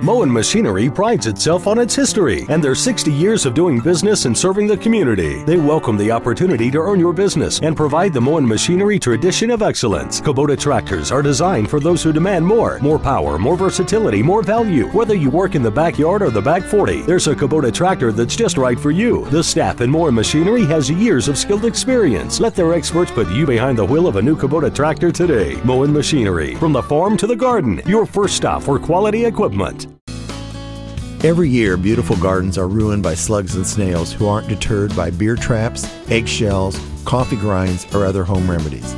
Moen Machinery prides itself on its history and their 60 years of doing business and serving the community. They welcome the opportunity to earn your business and provide the Moen Machinery tradition of excellence. Kubota tractors are designed for those who demand more power, more versatility, more value. Whether you work in the backyard or the back 40, there's a Kubota tractor that's just right for you. The staff in Moen Machinery has years of skilled experience. Let their experts put you behind the wheel of a new Kubota tractor today. Moen Machinery, from the farm to the garden, your first stop for quality equipment. Every year, beautiful gardens are ruined by slugs and snails who aren't deterred by beer traps, eggshells, coffee grinds, or other home remedies.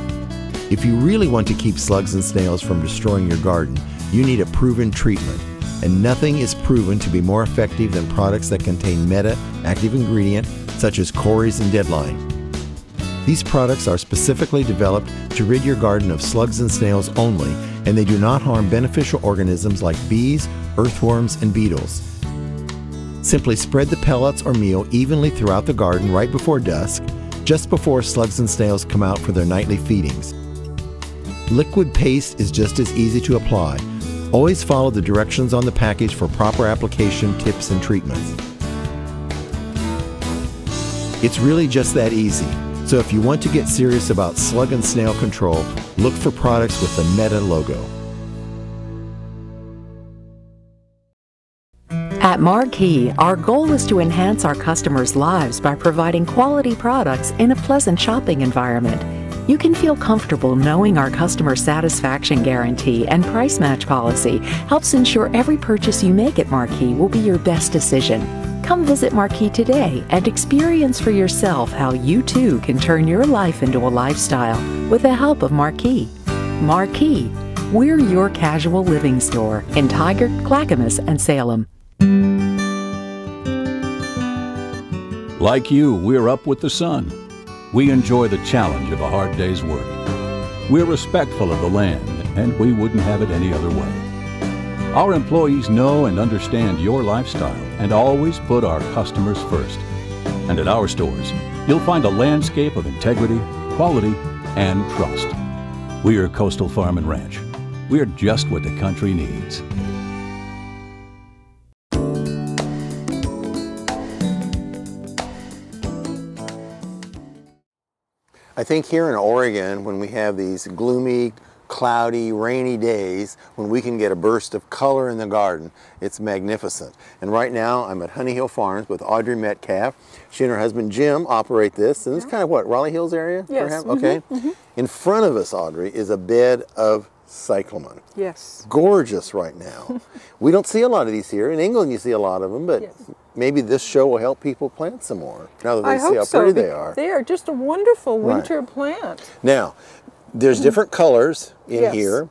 If you really want to keep slugs and snails from destroying your garden, you need a proven treatment. And nothing is proven to be more effective than products that contain active ingredient such as Cory's and Deadline. These products are specifically developed to rid your garden of slugs and snails only, and they do not harm beneficial organisms like bees, earthworms, and beetles. Simply spread the pellets or meal evenly throughout the garden right before dusk, just before slugs and snails come out for their nightly feedings. Liquid paste is just as easy to apply. Always follow the directions on the package for proper application tips and treatments. It's really just that easy. So if you want to get serious about slug and snail control, look for products with the Meta logo. At Marquee, our goal is to enhance our customers' lives by providing quality products in a pleasant shopping environment. You can feel comfortable knowing our customer satisfaction guarantee and price match policy helps ensure every purchase you make at Marquee will be your best decision. Come visit Marquee today and experience for yourself how you too can turn your life into a lifestyle with the help of Marquee. Marquee, we're your casual living store in Tigard, Clackamas, and Salem. Like you, we're up with the sun. We enjoy the challenge of a hard day's work. We're respectful of the land, and we wouldn't have it any other way. Our employees know and understand your lifestyle and always put our customers first. And at our stores, you'll find a landscape of integrity, quality, and trust. We're Coastal Farm and Ranch. We're just what the country needs. I think here in Oregon, when we have these gloomy, cloudy, rainy days, when we can get a burst of color in the garden, it's magnificent. And right now, I'm at Honeyhill Farms with Audrey Metcalfe. She and her husband Jim operate this, and this is kind of what, Raleigh Hills area? Yes. Perhaps? Okay. In front of us, Audrey, is a bed of cyclamen. Yes. Gorgeous right now. We don't see a lot of these here. In England, you see a lot of them, but maybe this show will help people plant some more now that they see how pretty they are. They are just a wonderful winter plant. Now, there's different colors in here,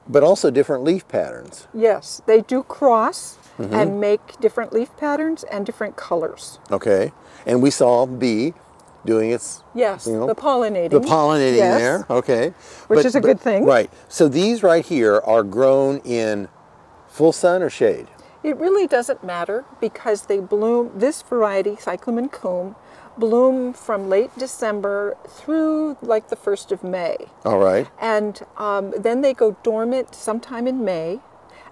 but also different leaf patterns. Yes, they do cross and make different leaf patterns and different colors. Okay, and we saw bee doing its, the pollinating. The pollinating there, okay. Which is a good thing. Right, so these right here are grown in full sun or shade? It really doesn't matter because they bloom, this variety, Cyclamen coum, bloom from late December through like the 1st of May. All right. And then they go dormant sometime in May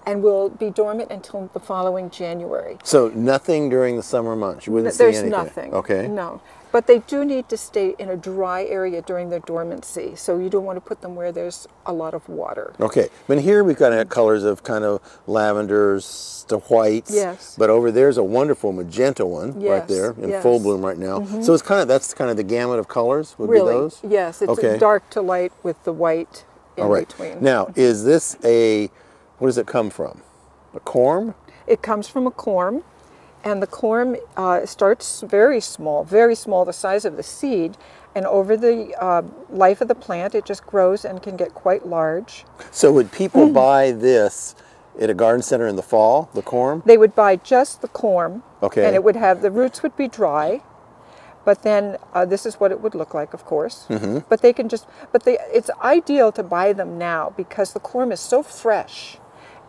and will be dormant until the following January. So nothing during the summer months? You wouldn't see anything? There's nothing. Okay. No. But they do need to stay in a dry area during their dormancy, so you don't want to put them where there's a lot of water. Okay, but here we've got colors of kind of lavenders to whites. Yes. But over there's a wonderful magenta one right there in full bloom right now. So it's that's kind of the gamut of colors would be those? Yes, it's dark to light with the white in between. Now, is this what does it come from? A corm? It comes from a corm. And the corm starts very small, the size of the seed, and over the life of the plant, it just grows and can get quite large. So would people buy this at a garden center in the fall, the corm? They would buy just the corm, okay. And it would have, the roots would be dry, but then this is what it would look like, of course. But they can it's ideal to buy them now because the corm is so fresh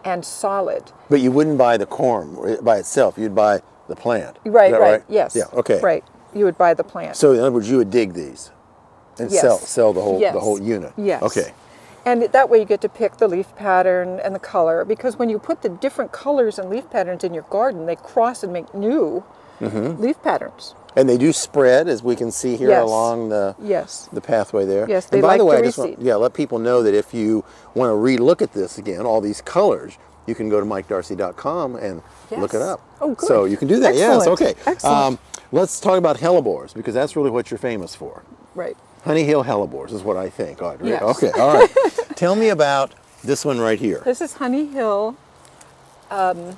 and solid. But you wouldn't buy the corm by itself, you'd buy the plant. Right, yes. Yeah, okay. Right, you would buy the plant. So in other words, you would dig these and sell the whole unit. Yes. Okay. And that way you get to pick the leaf pattern and the color, because when you put the different colors and leaf patterns in your garden, they cross and make new leaf patterns. And they do spread, as we can see here Yes. along the the pathway there. Yes, they and by like the way, to I just want, reseed. yeah, let people know that if you want to re-look at this again, all these colors, you can go to MikeDarcy.com and look it up. Oh, good. So you can do that. Excellent. Yes, okay. Excellent. Let's talk about Hellebores, because that's really what you're famous for. Right. Honeyhill Hellebores is what I think, Audrey. Yes. Okay, all right. Tell me about this one right here. This is Honeyhill, Hellebores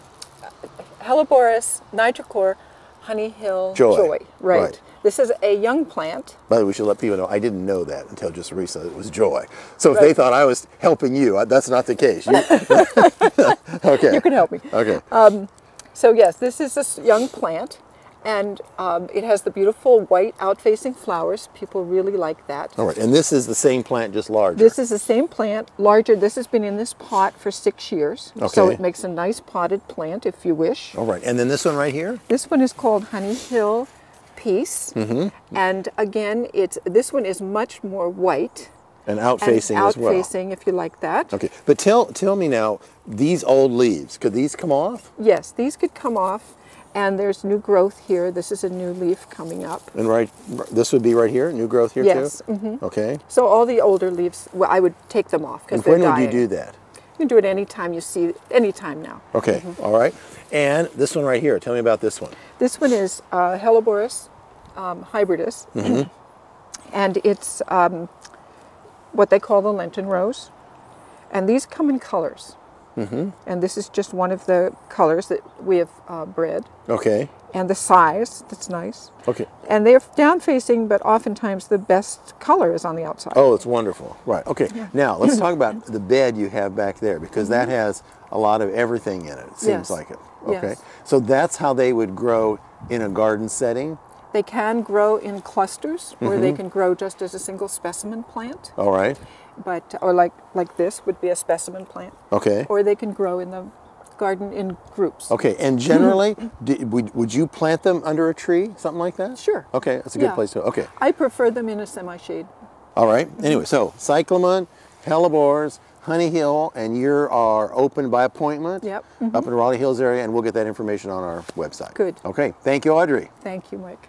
nitricor Honeyhill Joy. Right. This is a young plant. By the way, we should let people know, I didn't know that until just recently. It was Joy. So if they thought I was helping you, that's not the case. Okay. You can help me. Okay. So yes, this is a young plant, and it has the beautiful white out-facing flowers. People really like that. All right, and this is the same plant, just larger. This is the same plant, larger. This has been in this pot for 6 years. Okay. So it makes a nice potted plant if you wish. All right, and then this one right here? This one is called Honeyhill Peace. And again, this one is much more white. And out-facing as well. Out-facing, if you like that. Okay, but tell me now, these old leaves, could these come off? Yes, these could come off, and there's new growth here. This is a new leaf coming up. And this would be right here, new growth here Yes. too? Okay. So all the older leaves, well, I would take them off because And they're when would dying. you do that? You can do it anytime you see, anytime now. Okay, all right. And this one right here, tell me about this one. This one is Hellebores hybridus, and it's what they call the Lenten rose. And these come in colors. And this is just one of the colors that we have bred. Okay. And the size, that's nice. Okay. And they're down-facing, but oftentimes the best color is on the outside. Oh, it's wonderful. Right. Okay. Now, let's talk about the bed you have back there, because that has a lot of everything in it. It seems like it. Okay. Yes. So that's how they would grow in a garden setting? They can grow in clusters, or they can grow just as a single specimen plant. All right. Or like this would be a specimen plant. Okay. Or they can grow in the garden in groups. Okay. And generally, would you plant them under a tree, something like that? Sure. Okay. That's a good place to. Okay. I prefer them in a semi-shade. All right. Anyway, so Cyclamen, Hellebores, Honeyhill, and you are open by appointment. Yep. Up in Raleigh Hills area, and we'll get that information on our website. Good. Okay. Thank you, Audrey. Thank you, Mike.